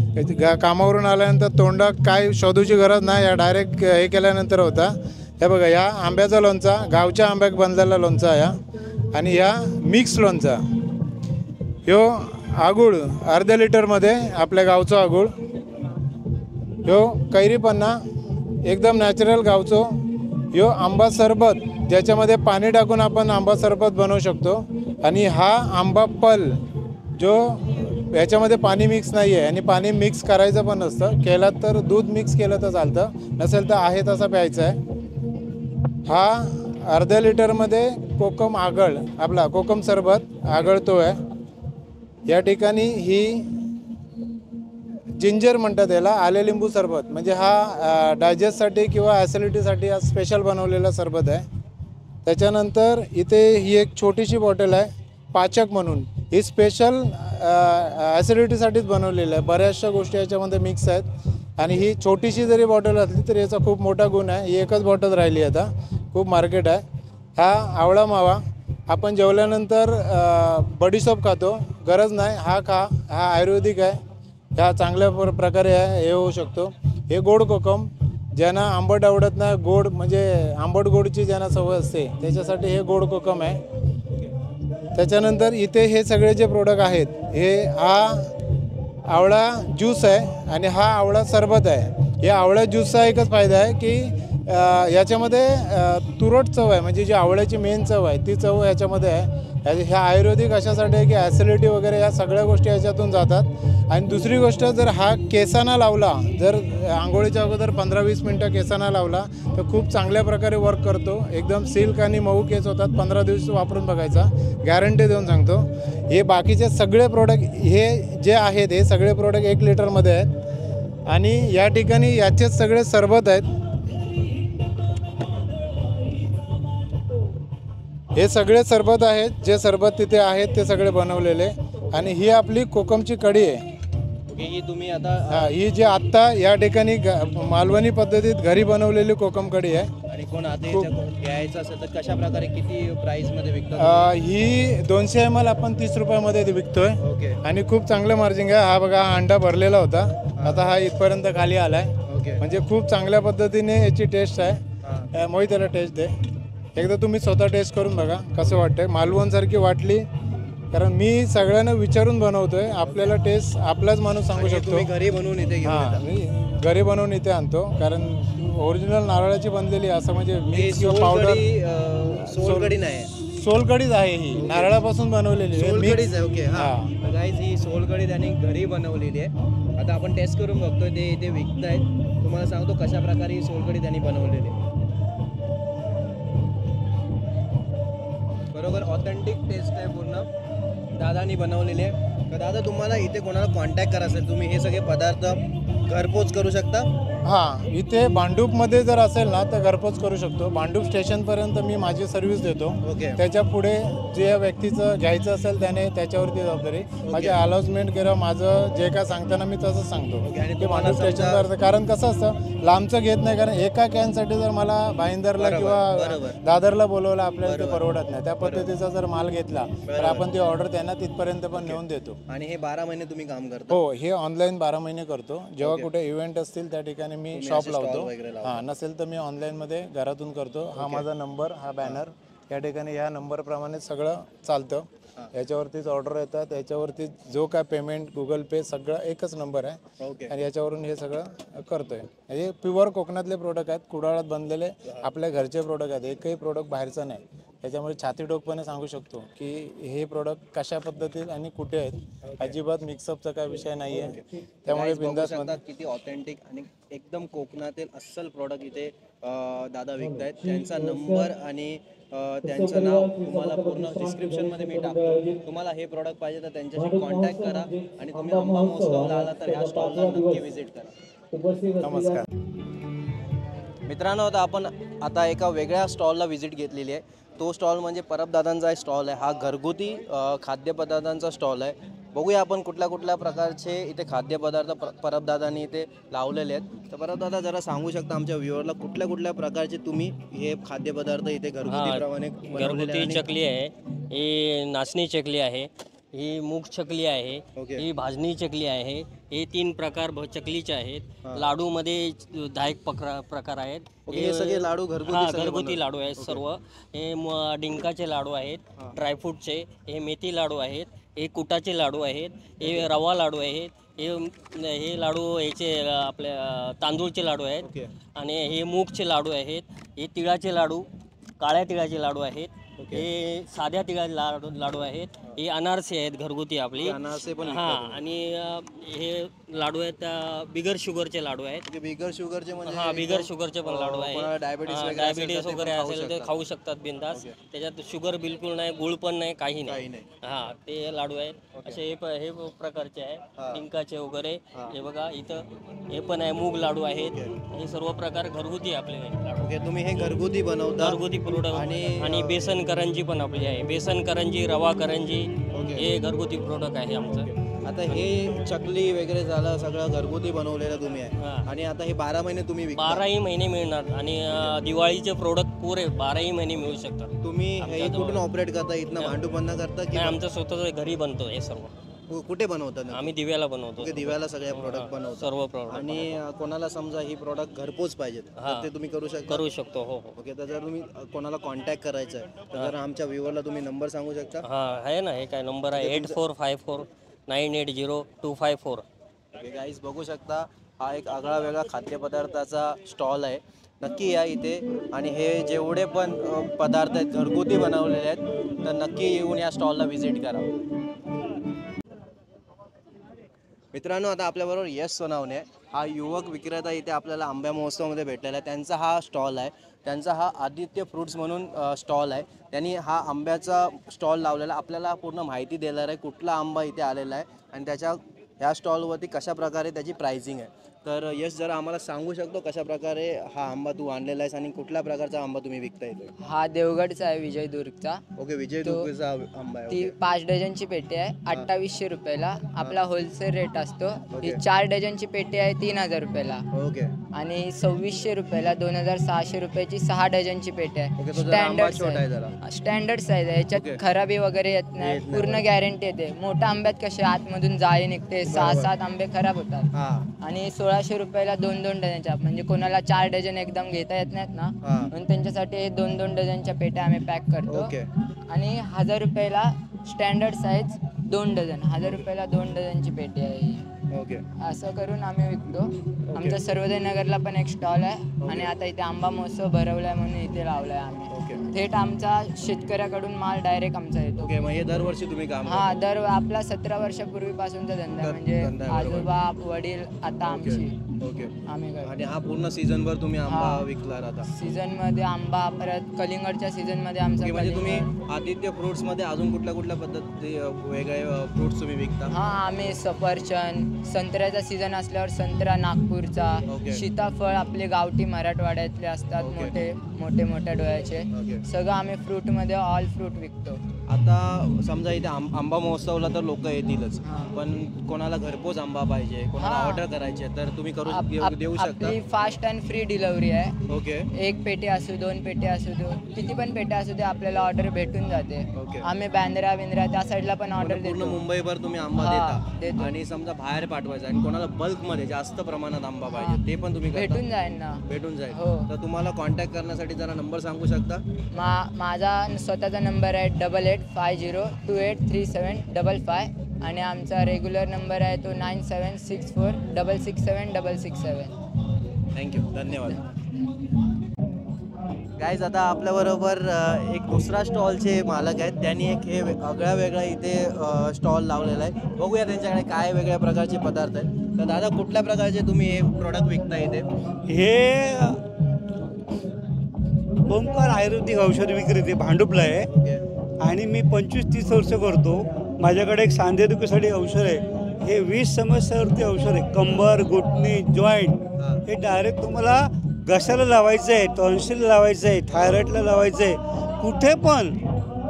कामावरून आल्यानंतर तोंडात काय शोधूची गरज नाही, या डायरेक्ट हे केल्यानंतर होता. हे बघा, या आंब्याचा लोणचा, गावच्या आंब्यात बनलेला लोणचा या, आणि या मिक्स लोणचा. ह्यो आगूळ अर्ध्या लिटरमध्ये आपल्या गावचं आगूळ. ह्यो कैरीपन्ना एकदम नॅचरल गावचो. ह्यो आंबा सरबत, ज्याच्यामध्ये पाणी टाकून आपण आंबा सरबत बनवू शकतो. आणि हा आंबा पल, जो ह्याच्यामध्ये पाणी मिक्स नाही आहे, आणि पाणी मिक्स करायचं पण नसतं. केलं तर दूध मिक्स केलं तर चालतं, नसेल तर आहे तसा प्यायचा आहे. हा अर्ध्या लिटरमध्ये कोकम आगळ, आपला कोकम सरबत आगळतो आहे. या ठिकाणी ही जिंजर म्हणतात याला, आले लिंबू सरबत, म्हणजे हा डायजेस्टसाठी किंवा ॲसिडिटीसाठी हा स्पेशल बनवलेला सरबत आहे. त्याच्यानंतर इथे ही एक छोटीशी बॉटल आहे पाचक म्हणून, ही स्पेशल ॲसिडिटीसाठीच बनवलेलं आहे. बऱ्याचशा गोष्टी याच्यामध्ये मिक्स आहेत. आणि ही छोटीशी जरी बॉटल असली तरी याचा खूप मोठा गुण आहे. ही एकच बॉटल राहिली आता, खूप मार्केट आहे. हा आवळा मावा, आपण जेवल्यानंतर बडीशॉप खातो, गरज नाही, हा खा, हा आयुर्वेदिक आहे, ह्या चांगल्या प्रकारे आहे, हे होऊ शकतो. हे गोड कोकम, ज्यांना आंबट आवडत नाही, गोड म्हणजे आंबट गोडची ज्यांना सवय असते त्याच्यासाठी हे गोड कोकम आहे. त्याच्यानंतर इथे हे सगळे जे प्रोडक्ट आहेत, हा आवळा ज्यूस आहे आणि हा आवळा सरबत आहे. या आवळा ज्यूसचा एकच फायदा आहे की याच्यामध्ये तुरट चव आहे, म्हणजे जी आवळ्याची मेन चव आहे ती चव याच्यामध्ये आहे. ह्या आयुर्वेदिक अशासाठी आहे की ॲसिडिटी वगैरे या सगळ्या गोष्टी याच्यातून जातात. आणि दुसरी गोष्ट, जर हा केसांना लावला, जर आंघोळीच्या अगोदर 15-20 मिनटं केसांना लावला तर खूप चांगल्या प्रकारे वर्क करतो. एकदम सिल्क आणि मऊ केस होतात. 15 दिवस वापरून बघायचा, गॅरंटी देऊन सांगतो. हे बाकीचे सगळे प्रोडक्ट हे जे आहेत, हे सगळे प्रोडक्ट 1 लिटरमध्ये आहेत. आणि या ठिकाणी याचेच सगळे सरबत आहेत. हे सगळे सरबत आहेत, जे सरबत तिथे आहेत ते सगळे बनवलेले. आणि ही आपली कोकमची कढी आहे. ही तुम्ही आता ही जी आत्ता या ठिकाणी मालवणी पद्धतीत घरी बनवलेली कोकम कढी आहे. आणि कोण आता घ्यायचं असेल तर कशा प्रकारे, किती प्राइसमध्ये विकतात? ही 200 ml आपण 30 रुपयामध्ये विकतोय. ओके आणि खूप चांगलं मार्जिन आहे. हा बघा, हा अंडा भरलेला होता, आता हा इथपर्यंत खाली आलाय. ओके म्हणजे खूप चांगल्या पद्धतीने याची टेस्ट आहे. मोहित त्याला टेस्ट दे, एकदा तुम्ही स्वतः टेस्ट करून बघा कसं वाटतंय. मालवणसारखी वाटली, कारण मी सगळ्यांना विचारून बनवतोय. आपल्याला टेस्ट आपलाच माणूस सांगू शकतो. तुम्ही घरी बनवून इथे घेऊन हां, येता? मी घरी बनवून इथे आणतो, कारण ओरिजिनल नारळाची बनलेली, असं म्हणजे ही मिक्स किंवा पावडर. सोलकढी नाही, सोलकडीच आहे ही, नारळापासून बनवलेली आहे. सोलकढीच आहे. ओके हां. हां गाईज, ही सोलकढी त्यांनी घरी बनवलेली आहे. आता आपण टेस्ट करून बघतोय, ते इथे विकतायत. तुम्हाला सांगतो कशा प्रकारे ही सोलकढी त्यांनी बनवलेली आहे. बरोबर ऑथेंटिक टेस्ट आहे, पूर्ण दादानी बनवलेले आहे. तर दादा, तुम्हाला इथे कोणाला कॉन्टॅक्ट करायचं असेल, तुम्ही हे सगळे पदार्थ घरपोच करू शकता? हां, इथे भांडूपमध्ये जर असेल ना तर घरपोच करू शकतो. भांडूप स्टेशनपर्यंत मी माझी सर्व्हिस देतो. ओके त्याच्या पुढे जे व्यक्तीचं घ्यायचं असेल त्याने त्याच्यावरती जबाबदारी. माझे अनाउन्समेंट किंवा माझं जे काय सांगताना मी तसं सांगतो आणि की तुम्हाला भांडूप स्टेशनपर्यंत. कारण कसं असतं, लांबचं घेत नाही, कारण एका कॅनसाठी जर मला भाईंदरला किंवा बरोबर. दादरला बोलवलं, आपल्याला ते परवडत नाही. त्या पद्धतीचा जर माल घेतला तर आपण ती ऑर्डर त्यांना तिथपर्यंत पण नेऊन देतो. आणि हे 12 महिने तुम्ही काम करता? हो, हे ऑनलाईन 12 महिने करतो. जेव्हा कुठे इव्हेंट असतील त्या ठिकाणी मी शॉप लावतो. हां, नसेल तर मी ऑनलाईनमध्ये घरातून करतो. हा माझा नंबर, हा बॅनर, या ठिकाणी या नंबरप्रमाणे सगळं चालतं. याच्यावरतीच ऑर्डर येतात, याच्यावरती जो काय पेमेंट गुगल पे सगळं एकच नंबर आहे ओके. आणि याच्यावरून हे सगळं करतोय. हे प्युअर कोकणातले प्रोडक्ट आहेत, कुडाळात बनलेले आपल्या घरचे प्रोडक्ट आहेत, एकही प्रोडक्ट बाहेरचं नाही. त्याच्यामुळे छातीडोकपणे सांगू शकतो की हे प्रोडक्ट कशा पद्धतीत आणि कुठे आहेत, अजिबात मिक्सअपचा काय विषय नाही आहे. त्यामुळे Guys, बघू बिंदास शकता किती ऑथेंटिक आणि एकदम कोकणातील अस्सल प्रॉडक्ट इथे दादा विकतायत. त्यांचा नंबर आणि त्यांचं नाव तुम्हाला पूर्ण डिस्क्रिप्शनमध्ये मी टाकतो. तुम्हाला हे प्रॉडक्ट पाहिजे तर त्यांच्याशी कॉन्टॅक्ट करा आणि तुम्ही आंबा महोत्सवला आला तर ह्या स्टॉलला नक्की व्हिजिट करा. नमस्कार. मित्रांनो, आता एका वेगळ्या स्टॉलला व्हिजिट घेतलेली आहे. तो स्टॉल म्हणजे परबदादांचा स्टॉल आहे. हा घरगुती खाद्यपदार्थांचा स्टॉल आहे. बघूया आपण कुठल्या कुठल्या प्रकारचे इथे खाद्यपदार्थ परबदादांनी इथे लावलेले आहेत. तर परबदादा जरा सांगू शकता आमच्या व्ह्युअरला कुठल्या कुठल्या प्रकारचे तुम्ही हे खाद्यपदार्थ इथे घरगुतीप्रमाणे घरगुती चकली आहे, ही नाचणी चकली आहे, ही मूग चकली आहे, ओके. ही भाजणी चकली आहे. हे 3 प्रकार चकलीचे आहेत. लाडूमध्ये 10 प्रकार आहेत. ओके, हे सगळे लाडू घरगुती सगळे घरगुती लाडू आहेत सर्व. हे डिंकाचे लाडू आहेत, ड्रायफ्रूटचे. हे मेथी लाडू आहेत, हे कुटाचे लाडू आहेत, हे रवा लाडू आहेत, हे लाडू याचे आपल्या तांदूळचे लाडू आहेत. ओके. आणि हे मूगचे लाडू आहेत. हे तिळाचे लाडू, काळ्या तिळाचे लाडू आहेत. हे साध्या तिळाचे लाडू आहेत. हे अनारसे आहेत घरगुती आपली. अनारसे पण हां, आणि हे लाडू आहेत बिगर शुगरचे लाडू आहेत. बिगर शुगरचे म्हणजे हां, बिगर शुगरचे पण लाडू आहेत. डायबिटीस वगैरे असेल ते खाऊ शकतात बिंदास. त्याच्यात शुगर बिलकुल नाही, गुळ पण नाही, काही नाही. हां, ते लाडू आहेत. असे हे प्रकारचे आहे डिंकाचे वगैरे. हे बघा इथं हे पण आहे, मूग लाडू आहेत. हे सर्व प्रकार घरगुती आपले लाडू. ओके, तुम्ही हे घरगुती बनवता? घरगुती प्रोडक्ट. आणि बेसन करंजी पण आपली आहे. बेसन करंजी, रवा करंजी, हे घरगुती प्रोडक्ट आहे आमचं. आता हे चकली वगैरे झालं सगळं घरगुती बनवलेलं तुम्ही आहे. आणि आता हे 12 महिने तुम्ही विकता? 12ही महिने मिळणार. आणि दिवाळीचे प्रोडक्ट पुरे 12ही महिने मिळू शकतात. तुम्ही हे कुठून ऑपरेट करता? इथनं भांडूपणा करता की नाही, आमचं स्वतःच घरी बनतो हे सर्व. कुठे बनवता? आम्ही दिव्याला बनवतो. दिव्याला सगळे प्रोडक्ट बनवतो सर्व प्रोडक्ट. आणि कोणाला समजा ही प्रोडक्ट घरपोच पाहिजेत तर ते तुम्ही करू शकतो. हो. ओके, तर जर तुम्ही कोणाला कॉन्टॅक्ट करायचं आहे तर जर आमच्या व्ह्युअरला तुम्ही नंबर सांगू शकता? हां, आहे ना. हे काय नंबर आहे 8454980254. ओके गाईज, बघू शकता हा एक आगळा वेगळा खाद्यपदार्थाचा स्टॉल आहे. नक्की या इथे आणि हे जेवढे पण पदार्थ आहेत घरगुती बनवलेले आहेत तर नक्की येऊन या स्टॉलला व्हिजिट करा. मित्रांनो, आता आपल्याबरोबर यश सोनावणे हा युवक विक्रेता इथे आपल्याला आंबा महोत्सवामध्ये भेटलेला आहे. त्यांचा हा स्टॉल आहे. त्यांचा हा आदित्य फ्रूट्स म्हणून स्टॉल आहे. त्यांनी हा आंब्याचा स्टॉल लावलेला. आपल्याला पूर्ण माहिती देणार आहे कुठला आंबा इथे आलेला आहे आणि ह्या स्टॉलवरती कशा प्रकारे त्याची प्राइसिंग आहे. तर यश, जरा आम्हाला सांगू शकतो कशा प्रकारे हा आंबा तू आणलेला आहेस आणि कुठल्या प्रकारचा आंबा तुम्ही विकता येतो? हा देवगडचा आहे, विजयदुर्गचा. ओके, विजयदुर्गचा आंबा आहे. ती 5 डझनची पेटी आहे 2800 रुपयाला. आपला होलसेल रेट असतो. ही 4 डझनची पेटी आहे 3000 रुपयाला. ओके. आणि 2600 रुपयाला 2600 रुपयाची 6 डझनची पेटी आहे. ओके, तो जरा आंबा छोटा आहे जरा. स्टँडर्ड साईज आहे. याच्यात खराबी वगैरे येत नाही, पूर्ण गॅरंटी येते. मोठ्या आंब्यात कसे आतमधून जाळी निघते, 6-7 आंबे खराब होतात. आणि 1600 रुपयाला 2-2 डझनच्या, म्हणजे कोणाला 4 डझन एकदम घेता येत नाहीत ना, म्हणून त्यांच्यासाठी 2-2 डझनच्या पेट्या आम्ही पॅक करतो. आणि 1000 रुपयाला स्टँडर्ड साईज 2 डझन. 1000 रुपयाला 2 डझनची पेटी आहे. ओके, असं करून आम्ही विकतो. आमचा सर्वोदय नगरला पण एक स्टॉल आहे आणि आता इथे आंबा महोत्सव भरवलाय म्हणून इथे लावलाय आम्ही. थेट आमचा शेतकऱ्याकडून माल डायरेक्ट आमचा येतो. ओके, मग हे दरवर्षी तुम्ही काम? हा, आपला 17 वर्षापूर्वीपासूनचा धंदा, म्हणजे आजोबा वडील आता आमची. ओके. आम्ही आणि हा पूर्ण सीझनभर तुम्ही आंबा विकला राहता? सीझन मध्ये आंबा, परत कलिंगडच्या सीझन मध्ये आमचा. म्हणजे तुम्ही आदित्य फ्रुट्स मध्ये अजून कुठल्या कुठल्या पद्धती वेगळे फ्रुट्स तुम्ही विकता? हा, आम्ही सफरचंद, संत्र्याचा सीझन असल्यावर संत्रा नागपूरचा, सीताफळ आपले गावठी मराठवाड्यातले असतात, मोठे डोळ्याचे. सगळं आम्ही फ्रूट मध्ये ऑल फ्रूट विकतो. आता समजा इथे आंबा महोत्सवला तर लोक येतीलच, पण कोणाला घरपोच आंबा पाहिजे, कोणाला ऑर्डर करायची आहे तर तुम्ही देऊ शकता? आपली फास्ट अँड फ्री डिलिव्हरी आहे. ओके. 1 पेटी असू, 2 पेटी असू दे, किती पण पेट्या असू दे, आपल्याला ऑर्डर भेटून जाते. आम्ही बँड्रा त्या साईडला पण ऑर्डर देतो. पूर्ण मुंबईभर तुम्ही आंबा देता? आणि समजा बाहेर पाठवायचा आणि कोणाला बल्क मध्ये जास्त प्रमाणात आंबा पाहिजे ते पण तुम्ही भेटून जाईल ना? भेटून जाईल. तर तुम्हाला कॉन्टॅक्ट करण्यासाठी जरा नंबर सांगू शकता? माझा स्वतःचा नंबर आहे 9850283755 आणि आमचा रेग्युलर नंबर आहे तो 9764667667. थँक्यू, धन्यवाद. गाईज आता आपल्याबरोबर एक दुसरा स्टॉलचे मालक आहेत. त्यांनी एक हे वेगळा वेगळा इथे स्टॉल लावलेला आहे. बघूया त्यांच्याकडे काय वेगळ्या प्रकारचे पदार्थ आहेत. तर दादा, कुठल्या प्रकारचे तुम्ही हे प्रोडक्ट विकता इथे? हे ओंकार आयुर्वेदिक औषध विक्रेते भांडुपला आहे आणि मी 25-30 वर्ष करतो. माझ्याकडे एक सांधेदुखीसाठी औषध आहे. हे 20 समस्यावरती औषध आहे. कंबर, घुटणी, जॉईंट हे डायरेक्ट तुम्हाला घशाला लावायचं आहे, टॉन्सिलला लावायचं आहे, थायरॉइडला लावायचं आहे.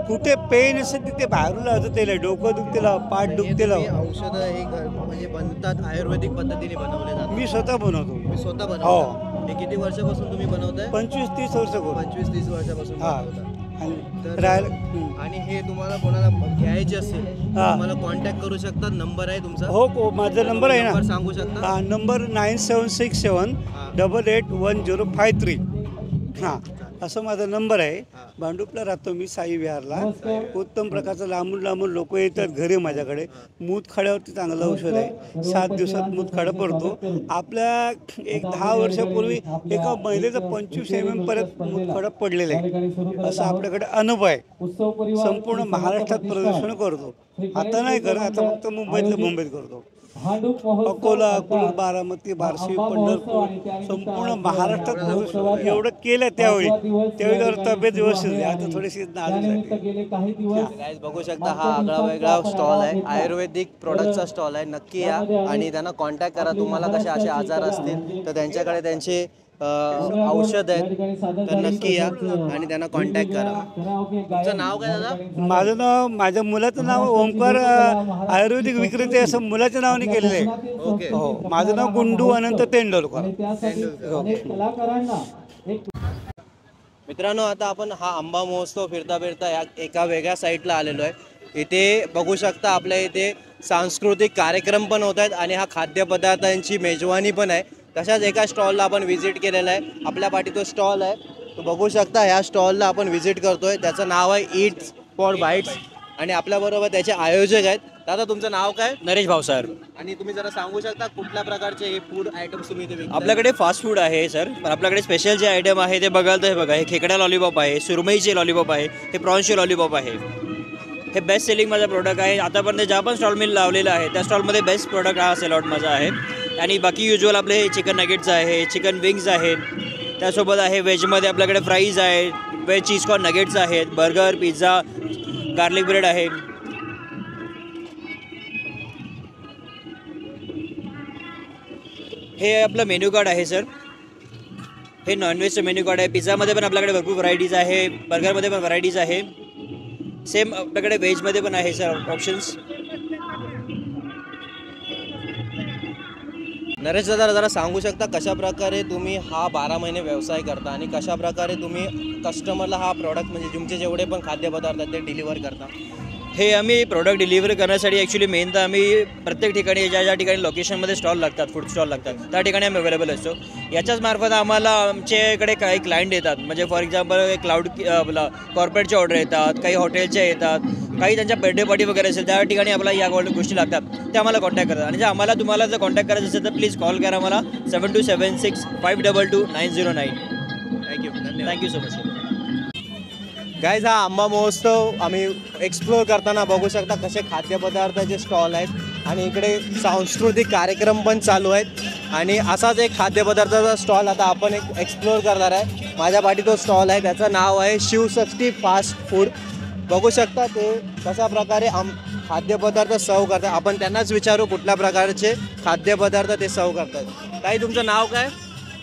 कुठे पेन असेल तिथे बाहेरून लावतं त्याला. डोकं दुखते लावा, पाठ दुखते लावा. औषधं हे म्हणजे बनतात आयुर्वेदिक पद्धतीने बनवले जातात? मी स्वतः बनवतो. मी स्वतः हो. बनवतो. हे किती वर्षापासून तुम्ही बनवताय? 25-30 वर्ष करू. 25-30 वर्षापासून हां. बनवता. आणि तर राहिलं आणि हे तुम्हाला कोणाला घ्यायचे असेल तुम्हाला कॉन्टॅक्ट करू शकता. नंबर आहे तुमचा? हो, माझा नंबर आहे नंबर ना. सांगू शकता? हां, नंबर 9767881053. हां, असं माझा नंबर आहे. भांडुपला राहतो मी, साई विहारला. उत्तम प्रकारचं लांबून लोक येतात घरी माझ्याकडे. मूतखड्यावरती चांगलं औषध आहे. 7 दिवसात मूतखडा पडतो. आपल्या एक 10 वर्षापूर्वी एका महिलेचं 25 mm पर्यंत मूतखडा पडलेलं आहे. असं आपल्याकडे अनुभव आहे. संपूर्ण महाराष्ट्रात प्रदर्शन करतो. आता नाही करत, आता फक्त मुंबईत करतो. अकोला, बारामती, बार्शी, पंढरपूर, संपूर्ण महाराष्ट्रात एवढं केलं त्यावेळी जरा तब्येत व्यवस्थित आहे. आता थोडीशी नाजूक आहे. गाईज बघू शकता, हा आगळा वेगळा स्टॉल आहे. आयुर्वेदिक प्रोडक्टचा स्टॉल आहे. नक्की या आणि त्यांना कॉन्टॅक्ट करा. तुम्हाला कसे असे आजार असतील तर त्यांच्याकडे त्यांचे औषध आहेत, तर नक्की या आणि त्यांना कॉन्टॅक्ट करा. तुमचं नाव काय दादा? माझ्या मुलाचं नाव ओंकार आयुर्वेदिक विक्रेते असं मुलाच्या नावाने केलेलं आहे. ओके. हो, माझं नाव गुंडू अनंत तेंडुलकर. मित्रांनो, आता आपण हा आंबा महोत्सव फिरता फिरता या एका वेगळ्या साईडला आलेलो आहे. इथे बघू शकता आपल्या इथे सांस्कृतिक कार्यक्रम पण होत आहेत आणि हा खाद्यपदार्थांची मेजवानी पण आहे. तशाच एका स्टॉलला आपण व्हिजिट केलेला आहे. आपल्या पाठी तो स्टॉल आहे, तो बघू शकता. ह्या स्टॉलला आपण व्हिजिट करतोय. त्याचं नाव आहे ईट्स फॉर बाईट्स आणि आपल्याबरोबर त्याचे आयोजक आहेत. दादा, तुमचं नाव काय? नरेश भावसार. आणि तुम्ही जरा सांगू शकता कुठल्या प्रकारचे हे फूड आयटम्स तुम्ही इथे विकताय? आपल्याकडे फास्ट फूड आहे सर, पण आपल्याकडे स्पेशल जे आयटम आहे ते बघाल तर हे बघा, हे खेकडा लॉलीपॉप आहे, सुरमईचे लॉलीपॉप आहे, हे प्रॉन्सचे लॉलीपॉप आहे. हे बेस्ट सेलिंग माझा प्रोडक्ट आहे. आतापर्यंत ज्या पण स्टॉल मी लावलेला आहे त्या स्टॉलमध्ये बेस्ट प्रोडक्ट हा सेल आउट माझा आहे. आणि बाकी युज्युअल आपले चिकन नगेट्स आहे, चिकन विंग्स आहेत, त्यासोबत आहे व्हेजमध्ये आपल्याकडे फ्राईज आहे, व्हेज चीज कॉर्न नगेट्स आहेत, बर्गर, पिझ्झा, गार्लिक ब्रेड आहे. हे आपलं मेन्यू कार्ड आहे सर. हे नॉनव्हेजचं मेन्यू कार्ड आहे. पिझ्झामध्ये पण आपल्याकडे भरपूर व्हरायटीज आहे, बर्गरमध्ये पण व्हरायटीज आहे. सेम आपल्याकडे व्हेजमध्ये पण आहे सर ऑप्शन्स. नरेश दादा, जरा सांगू शकता कशा प्रकारे तुम्ही हा 12 महिने व्यवसाय करता आणि कशा प्रकारे तुम्ही कस्टमरला हा प्रॉडक्ट म्हणजे तुमचे जेवढे पण खाद्यपदार्थ आहेत ते डिलिव्हर करता? हे आम्ही प्रोडक्ट डिलिव्हरी करण्यासाठी ॲक्च्युली मेन तर आम्ही प्रत्येक ठिकाणी ज्या ठिकाणी लोकेशनमध्ये स्टॉल लागतात, फूड स्टॉल लागतात, त्या ठिकाणी आम्ही अवेलेबल असतो. याच्याच मार्फत आम्हाला आमच्याकडे काही क्लायंट येतात. म्हणजे फॉर एक्झाम्पल क्लाउड आपला कॉर्पोरेटचे ऑर्डर येतात, काही हॉटेलच्या येतात, काही त्यांच्या बर्थडे पार्टी वगैरे असेल त्या ठिकाणी आपल्याला या गोष्टी लागतात, ते आम्हाला कॉन्टॅक्ट करतात. आणि जर तुम्हाला जर कॉन्टॅक्ट करायचं असेल तर प्लीज कॉल करा मला 7276522909. थँक्यू, धन्यवाद. Thank you so much sir. Guys, हा आंबा महोत्सव आम्ही एक्सप्लोअर करताना बघू शकता कसे खाद्यपदार्थाचे स्टॉल आहेत आणि इकडे सांस्कृतिक कार्यक्रम पण चालू आहेत. आणि असाच एक खाद्यपदार्थाचा स्टॉल आता आपण एक एक्सप्लोअर करणार आहे. माझ्या पाठी तो स्टॉल आहे, त्याचं नाव आहे शिवशक्ती फास्ट फूड. बघू शकता ते कशा प्रकारे खाद्यपदार्थ सर्व करतात. आपण त्यांनाच विचारू कुठल्या प्रकारचे खाद्यपदार्थ ते सर्व करतात. ताई, तुमचं नाव काय?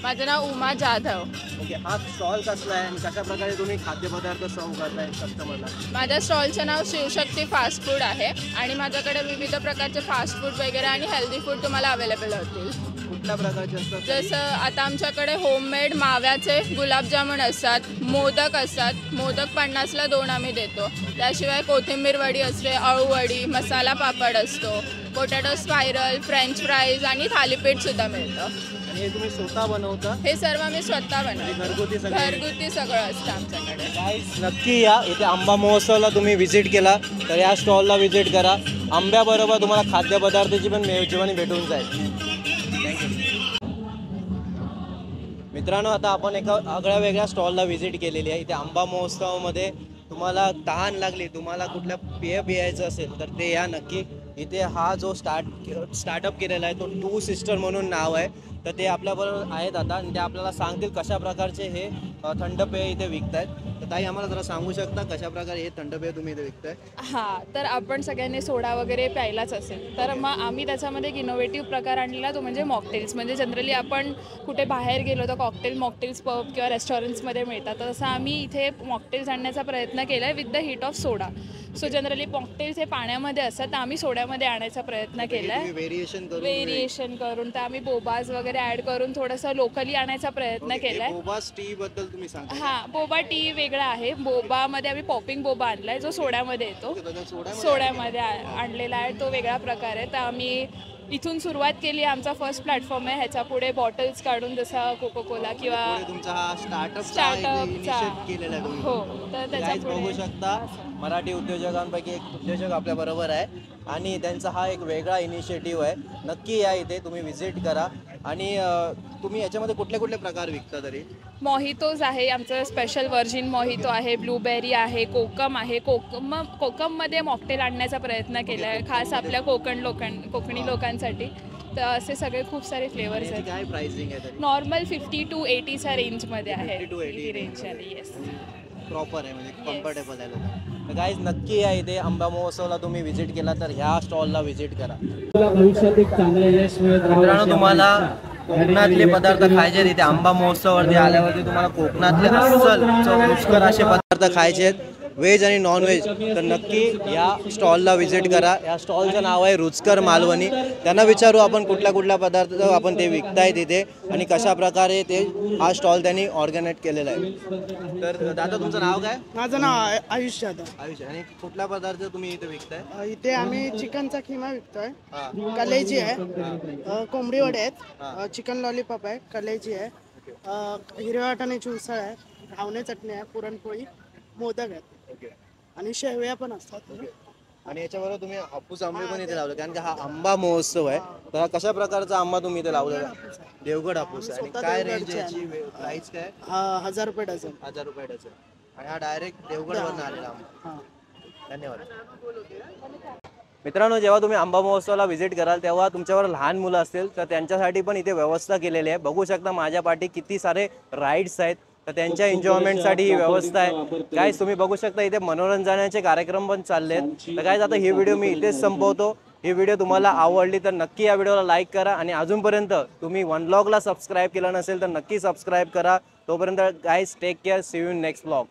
माझं नाव उमा जाधव. ओके. हा स्टॉल कसला आहे आणि कशा प्रकारे तुम्ही खाद्यपदार्थ सर्व करताय कस्टमरला? माझ्या स्टॉलचं नाव शिवशक्ती फास्ट फूड आहे आणि माझ्याकडे विविध प्रकारचे फास्ट फूड वगैरे आणि हेल्दी फूड तुम्हाला अवेलेबल होतील. कुठल्या प्रकारचे असतात? जसं आता आमच्याकडे होममेड माव्याचे गुलाबजामुन असतात, मोदक असतात. मोदक 50ला 2 आम्ही देतो. त्याशिवाय कोथिंबीर वडी असते, अळूवडी, मसाला पापड असतो, पोटॅटो स्पायरल, फ्रेंच फ्राईज आणि थालीपीठ सुद्धा मिळतं. आणि हे तुम्ही स्वतः बनवता? हे सर्व मी स्वतः बनवते. घरगुती सगळं? घरगुती सगळं असतं आमच्याकडे. गाईज नक्की या इथे आंबा महोत्सवला तुम्ही व्हिजिट केला तर या स्टॉलला व्हिजिट करा. आंब्याबरोबर तुम्हाला खाद्यपदार्थाची पण मेजवानी भेटून जाईल. मित्रांनो, आता आपण एका आगळ्या वेगळ्या स्टॉलला व्हिजिट केलेली आहे. इथे आंबा महोत्सवामध्ये तुम्हाला तहान लागली, तुम्हाला कुठल्या पेय पियायचं असेल तर ते या नक्की. इथे हा जो स्टार्टअप केलेला आहे तो टू सिस्टर म्हणून नाव आहे. तर ते आपल्याबरोबर आहेत आता आणि ते आपल्याला सांगतील कशा प्रकारचे हे थंड पेय इथे विकत आहेत. तर ताई, आम्हाला जरा सांगू शकता कशा प्रकारे हे थंड पेय तुम्ही इथे विकताय? हां, तर आपण सगळ्यांनी सोडा वगैरे प्यायलाच असेल तर मग आम्ही त्याच्यामध्ये एक इनोव्हेटिव्ह प्रकार आणलेला, तो म्हणजे मॉकटेल्स. म्हणजे जनरली आपण कुठे बाहेर गेलो तर मॉकटेल्स पब किंवा रेस्टॉरंट्समध्ये मिळतात, तर तसं आम्ही इथे मॉकटेल्स आणण्याचा प्रयत्न केला आहे with the heat of soda. So generally mocktails हे पाण्यामध्ये असतात, तर आम्ही सोड्यामध्ये आणायचा प्रयत्न केला आहे. व्हेरिएशन करून तर आम्ही बोबाज वगैरे ॲड करून थोडंसं लोकली आणायचा प्रयत्न केला आहे. बोबास टी बद्दल तुम्ही सांगा. हां, बोबा टी वेगळा आहे. बोबामध्ये आम्ही पॉपिंग बोबा आणला आहे जो सोड्यामध्ये येतो. सोड्यामध्ये आणलेला आहे, तो वेगळा प्रकार आहे. तर आम्ही इथून सुरुवात केली. आमचा फर्स्ट प्लॅटफॉर्म आहे. ह्याच्या पुढे बॉटल्स काढून जसं कोको कोला किंवा तुमचा हा स्टार्टअपचा केलेला आहे. हो, तर त्याच्या बघू पुढे शकता मराठी उद्योजकांपैकी एक उद्योजक आपल्या बरोबर आहे आणि त्यांचा हा एक वेगळा इनिशिएटिव्ह आहे. नक्की या इथे, तुम्ही व्हिजिट करा. आणि तुम्ही याच्यामध्ये कुठले कुठले प्रकार विकता तरी? मोहितोज आहे आमचं स्पेशल, व्हर्जिन मोहितो आहे, ब्लूबेरी आहे, कोकम आहे. कोकममध्ये मॉकटेल आणण्याचा प्रयत्न केला आहे खास आपल्या कोकणी लोकांसाठी. तर असे सगळे खूप सारे फ्लेवर्स आहेत. काय प्राइसिंग आहे तरी? नॉर्मल 50 to 80च्या रेंजमध्ये आहे. 50 to 80 रेंज आहे. येस, प्रॉपर आहे, म्हणजे कम्फर्टेबल आहे लोक. तर गाईज नक्की या इथे आंबा महोत्सवला तुम्ही व्हिजिट केला तर ह्या स्टॉलला व्हिजिट करा. मित्रांनो, तुम्हाला कोकणातले पदार्थ खायचे तिथे आंबा महोत्सवावरती आल्यावरती तुम्हाला कोकणातले अस्सल रुचकर असे पदार्थ खायचे आहेत, व्हेज आणि नॉन व्हेज. तर नक्की या स्टॉलला व्हिजिट करा. या स्टॉलचं नाव आहे रुचकर मालवणी. त्यांना विचारू आपण कुठल्या कुठल्या पदार्थ आपण ते विकताय तिथे आणि कशा प्रकारे ते हा स्टॉल त्यांनी ऑर्गनाइज केलेला आहे. तर दादा, तुमचं नाव काय? माझं नाव आयुष जाधव. आयुष. आणि कुठला पदार्थ तुम्ही इथे विकताय? इथे आम्ही चिकनचा खिमा विकतोय, कलेजी आहे, कोंबडी वडे आहेत, चिकन लॉलीपॉप आहे, कलेजी आहे, हिरव्या वाटाण्याची उसळ आहे, घावणे चटणी आहे, पुरणपोळी, मोदक आहेत आणि शेवया पण असतात. आणि याच्याबरोबर तुम्ही हापूस आंबे पण इथे लावले, कारण की हा आंबा महोत्सव आहे. तर हा कशा प्रकारचा आंबा तुम्ही इथे लावलेला? देवगड हापूस आहे. आणि काय रेंज याची, प्राइस काय? 1000 रुपये डझन. 1000 रुपये डझन. आणि हा डायरेक्ट देवगडवरून आलेला आंबा. धन्यवाद. मित्रांनो, जेव्हा तुम्ही आंबा महोत्सवाला व्हिजिट कराल तेव्हा तुमच्यावर लहान मुलं असतील तर त्यांच्यासाठी पण इथे व्यवस्था केलेली आहे. बघू शकता माझ्या पाठी किती सारे राईड्स आहेत, तर त्यांच्या एन्जॉयमेंटसाठी ही व्यवस्था आहे. गाईज तुम्ही बघू शकता इथे मनोरंजनाचे कार्यक्रम पण चालले आहेत. तर गाईज आता ही व्हिडिओ मी इथेच संपवतो. ही व्हिडिओ तुम्हाला आवडली तर नक्की या व्हिडिओला लाईक करा आणि अजूनपर्यंत तुम्ही वन व्लॉगला सबस्क्राईब केलं नसेल तर नक्की सबस्क्राईब करा. तोपर्यंत guys take care. See you in next vlog.